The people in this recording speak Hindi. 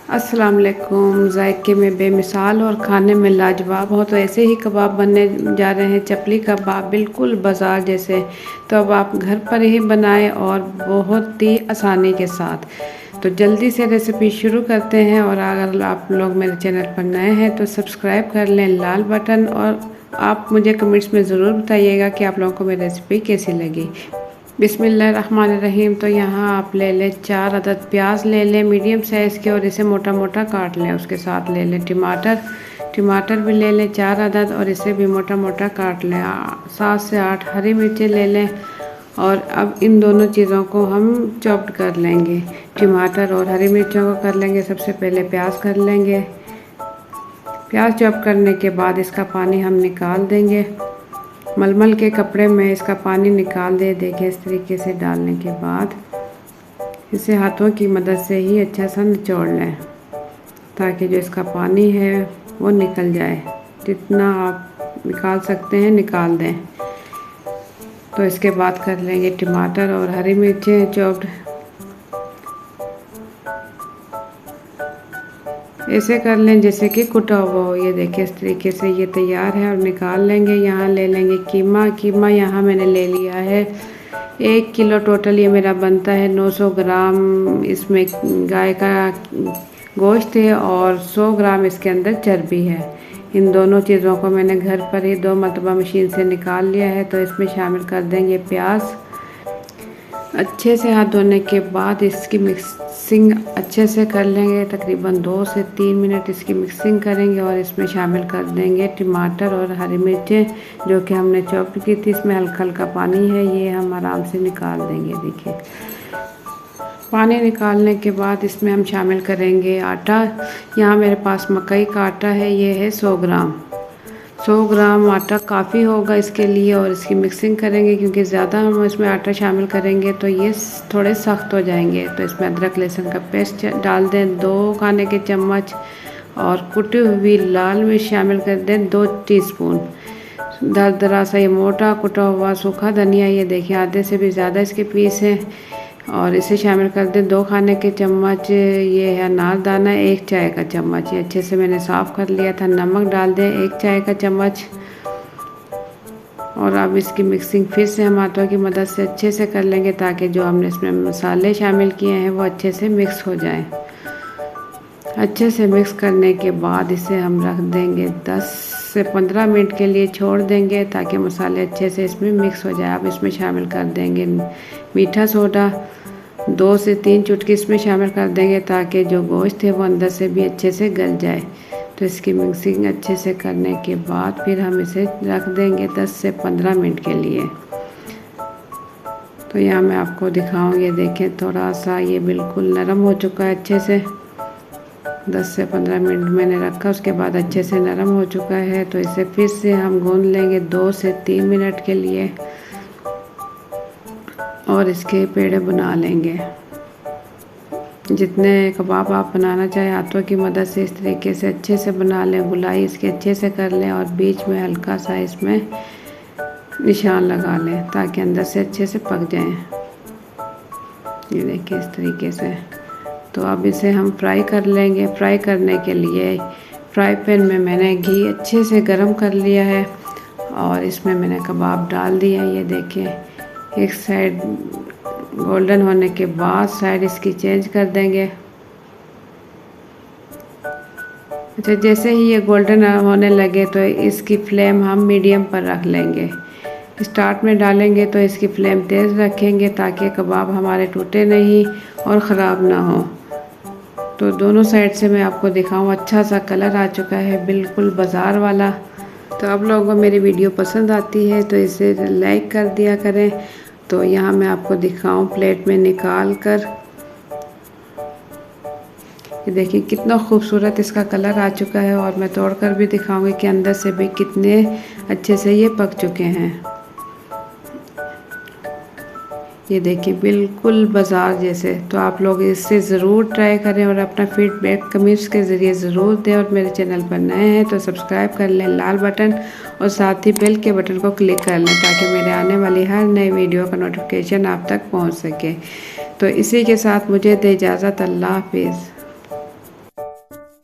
अस्सलाम वालेकुम। जायके में बेमिसाल और खाने में लाजवाब हो तो ऐसे ही कबाब बनने जा रहे हैं, चपली कबाब, बिल्कुल बाज़ार जैसे। तो अब आप घर पर ही बनाएं और बहुत ही आसानी के साथ। तो जल्दी से रेसिपी शुरू करते हैं। और अगर आप लोग मेरे चैनल पर नए हैं तो सब्सक्राइब कर लें, लाल बटन। और आप मुझे कमेंट्स में ज़रूर बताइएगा कि आप लोगों को मेरी रेसिपी कैसी लगी। बिस्मिल्लाहिर्रहमानिर्रहीम। तो यहाँ आप ले लें 4 अदद प्याज ले लें मीडियम साइज़ के और इसे मोटा मोटा काट लें। उसके साथ ले लें टमाटर भी ले लें 4 अदद और इसे भी मोटा मोटा काट लें। 7 से 8 हरी मिर्चें ले लें। और अब इन दोनों चीज़ों को हम चॉप्ड कर लेंगे। टमाटर और हरी मिर्चों को कर लेंगे, सबसे पहले प्याज कर लेंगे। प्याज चॉप करने के बाद इसका पानी हम निकाल देंगे। मलमल के कपड़े में इसका पानी निकाल दे। देखिए, इस तरीके से डालने के बाद इसे हाथों की मदद से ही अच्छा सा निचोड़ लें ताकि जो इसका पानी है वो निकल जाए। जितना आप निकाल सकते हैं निकाल दें। तो इसके बाद कर लेंगे टमाटर और हरी मिर्चें चॉप्ड। ऐसे कर लें जैसे कि कुटा हुआ हो। ये देखिए, इस तरीके से ये तैयार है और निकाल लेंगे। यहाँ ले लेंगे कीमा यहाँ मैंने ले लिया है 1 किलो। टोटल ये मेरा बनता है 900 ग्राम। इसमें गाय का गोश्त है और 100 ग्राम इसके अंदर चर्बी है। इन दोनों चीज़ों को मैंने घर पर ही 2 मरतबा मशीन से निकाल लिया है। तो इसमें शामिल कर देंगे प्याज। अच्छे से हाथ धोने के बाद इसकी मिक्सिंग अच्छे से कर लेंगे। तकरीबन 2 से 3 मिनट इसकी मिक्सिंग करेंगे और इसमें शामिल कर देंगे टमाटर और हरी मिर्चें जो कि हमने चॉप की थी। इसमें हल्का हल्का पानी है, ये हम आराम से निकाल देंगे। देखिए, पानी निकालने के बाद इसमें हम शामिल करेंगे आटा। यहाँ मेरे पास मकई का आटा है, ये है 100 ग्राम। 100 ग्राम आटा काफ़ी होगा इसके लिए। और इसकी मिक्सिंग करेंगे क्योंकि ज़्यादा हम इसमें आटा शामिल करेंगे तो ये थोड़े सख्त हो जाएंगे। तो इसमें अदरक लहसुन का पेस्ट डाल दें 2 खाने के चम्मच। और कुटी हुई लाल मिर्च शामिल कर दें 2 टीस्पून। दरदरा सा ये मोटा कुटा हुआ सूखा धनिया, ये देखिए आधे से भी ज़्यादा इसके पीस हैं। और इसे शामिल कर दें 2 खाने के चम्मच। ये है अनारदाना 1 चाय का चम्मच, ये अच्छे से मैंने साफ़ कर लिया था। नमक डाल दें 1 चाय का चम्मच। और अब इसकी मिक्सिंग फिर से हम हाथों की मदद से अच्छे से कर लेंगे ताकि जो हमने इसमें मसाले शामिल किए हैं वो अच्छे से मिक्स हो जाएं। अच्छे से मिक्स करने के बाद इसे हम रख देंगे 10 से 15 मिनट के लिए छोड़ देंगे ताकि मसाले अच्छे से इसमें मिक्स हो जाए। अब इसमें शामिल कर देंगे मीठा सोडा 2 से 3 चुटकी इसमें शामिल कर देंगे ताकि जो गोश्त है वो अंदर से भी अच्छे से गल जाए। तो इसकी मिक्सिंग अच्छे से करने के बाद फिर हम इसे रख देंगे 10 से 15 मिनट के लिए। तो यहाँ मैं आपको दिखाऊंगी, देखें थोड़ा सा ये बिल्कुल नरम हो चुका है अच्छे से। 10 से 15 मिनट मैंने रखा, उसके बाद अच्छे से नरम हो चुका है। तो इसे फिर से हम गूंद लेंगे 2 से 3 मिनट के लिए और इसके पेड़े बना लेंगे। जितने कबाब आप बनाना चाहें हाथों की मदद से इस तरीके से अच्छे से बना लें। गुलाई इसके अच्छे से कर लें और बीच में हल्का सा इसमें निशान लगा लें ताकि अंदर से अच्छे से पक जाएं। ये देखिए, इस तरीके से। तो अब इसे हम फ्राई कर लेंगे। फ्राई करने के लिए फ्राई पैन में मैंने घी अच्छे से गर्म कर लिया है और इसमें मैंने कबाब डाल दिया। ये देखिए, एक साइड गोल्डन होने के बाद साइड इसकी चेंज कर देंगे। अच्छा, जैसे ही ये गोल्डन होने लगे तो इसकी फ्लेम हम मीडियम पर रख लेंगे। स्टार्ट में डालेंगे तो इसकी फ्लेम तेज़ रखेंगे ताकि कबाब हमारे टूटे नहीं और ख़राब ना हो। तो दोनों साइड से मैं आपको दिखाऊं, अच्छा सा कलर आ चुका है, बिल्कुल बाज़ार वाला। तो आप लोगों को मेरी वीडियो पसंद आती है तो इसे लाइक कर दिया करें। तो यहाँ मैं आपको दिखाऊं प्लेट में निकाल कर, ये देखिए कितना खूबसूरत इसका कलर आ चुका है। और मैं तोड़कर भी दिखाऊंगी कि अंदर से भी कितने अच्छे से ये पक चुके हैं। ये देखिए, बिल्कुल बाज़ार जैसे। तो आप लोग इससे ज़रूर ट्राई करें और अपना फीडबैक कमेंट्स के ज़रिए ज़रूर दें। और मेरे चैनल पर नए हैं तो सब्सक्राइब कर लें, लाल बटन, और साथ ही बेल के बटन को क्लिक कर लें ताकि मेरे आने वाली हर नई वीडियो का नोटिफिकेशन आप तक पहुंच सके। तो इसी के साथ मुझे दे इजाज़त। अल्लाह हाफिज़।